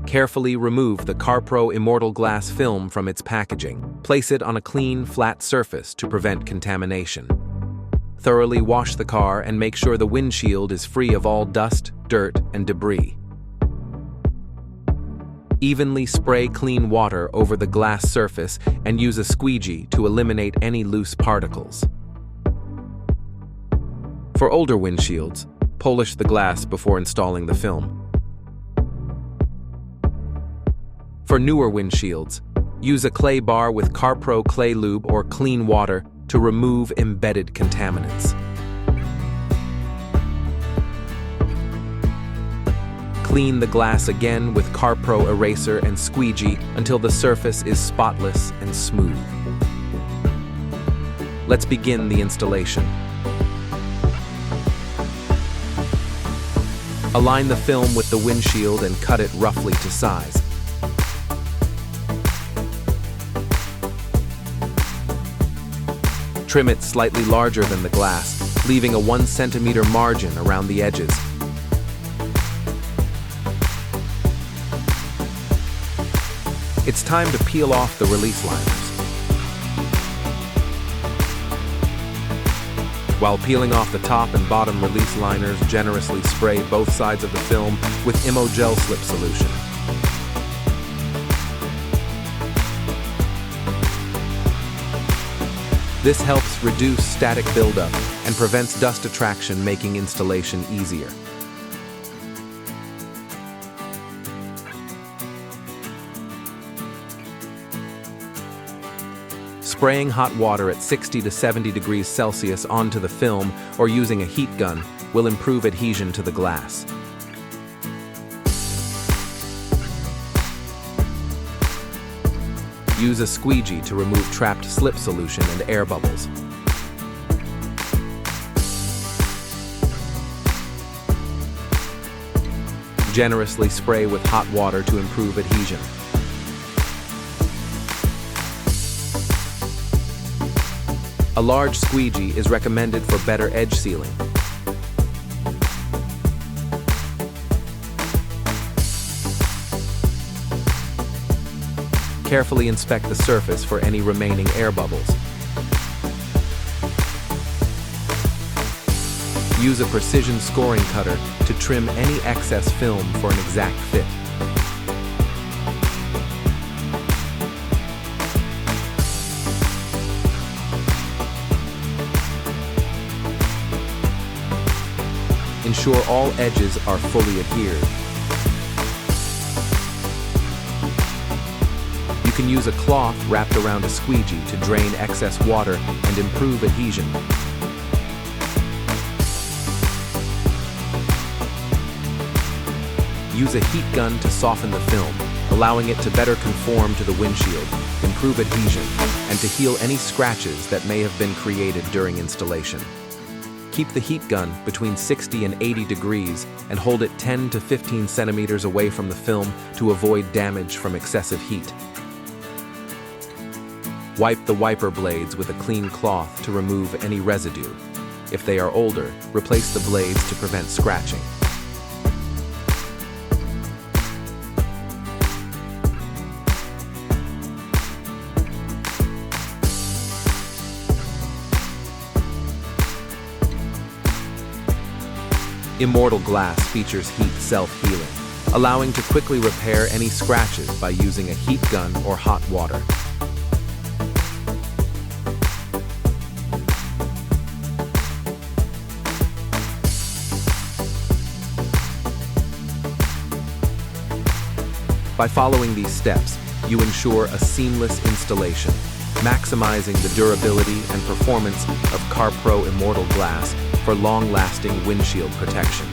Carefully remove the CarPro Immortal Glass film from its packaging. Place it on a clean, flat surface to prevent contamination. Thoroughly wash the car and make sure the windshield is free of all dust, dirt, and debris. Evenly spray clean water over the glass surface and use a squeegee to eliminate any loose particles. For older windshields, polish the glass before installing the film. For newer windshields, use a clay bar with CarPro clay lube or clean water to remove embedded contaminants. Clean the glass again with CarPro eraser and squeegee until the surface is spotless and smooth. Let's begin the installation. Align the film with the windshield and cut it roughly to size. Trim it slightly larger than the glass, leaving a 1 centimeter margin around the edges. It's time to peel off the release liners. While peeling off the top and bottom release liners, generously spray both sides of the film with Immogel slip solution. This helps reduce static buildup and prevents dust attraction, making installation easier. Spraying hot water at 60 to 70 degrees Celsius onto the film or using a heat gun will improve adhesion to the glass. Use a squeegee to remove trapped slip solution and air bubbles. Generously spray with hot water to improve adhesion. A large squeegee is recommended for better edge sealing. Carefully inspect the surface for any remaining air bubbles. Use a precision scoring cutter to trim any excess film for an exact fit. Ensure all edges are fully adhered. You can use a cloth wrapped around a squeegee to drain excess water and improve adhesion. Use a heat gun to soften the film, allowing it to better conform to the windshield, improve adhesion, and to heal any scratches that may have been created during installation. Keep the heat gun between 60 and 80 degrees and hold it 10 to 15 centimeters away from the film to avoid damage from excessive heat. Wipe the wiper blades with a clean cloth to remove any residue. If they are older, replace the blades to prevent scratching. Immortal Glass features heat self-healing, allowing to quickly repair any scratches by using a heat gun or hot water. By following these steps, you ensure a seamless installation, maximizing the durability and performance of CarPro Immortal Glass for long-lasting windshield protection.